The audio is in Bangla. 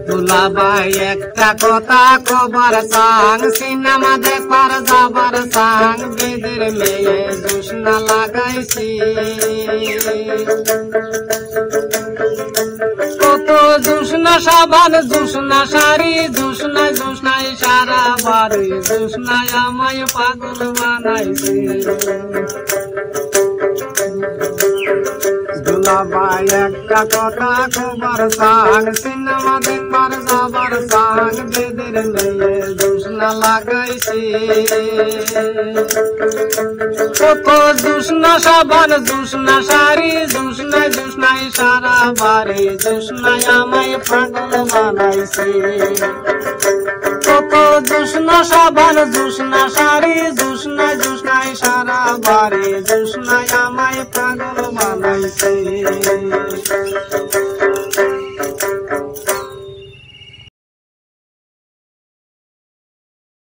দুলাভাই একটা কথা কবার সাং, সিনেমা দেখবার যাবার সাং, বেদের মেয়ে জোসনা লাগাইছি। কত জোসনা সাবান, জোসনা শাড়ি, জোসনায় জোসনায় সারা বাড়ি, জোসনায় আমায় পাগল বানাইছে। দুলাভাই একটা কথা কবার সাং, সিনেমা দেখবার যাবার সাং, বেদের মেয়ে জোসনা লাগাইছে। কত জোসনা সাবান, জোসনা শাড়ি, জোসনায় জোসনায় সারা বাড়ি, জোসনায় আমায় পাগল বানাইছে। কত জোসনা সাবান, জোসনা শাড়ি, জোসনায় জোসনায় সারা বাড়ি, জোসনায় আমায় পাগল বানাইছে।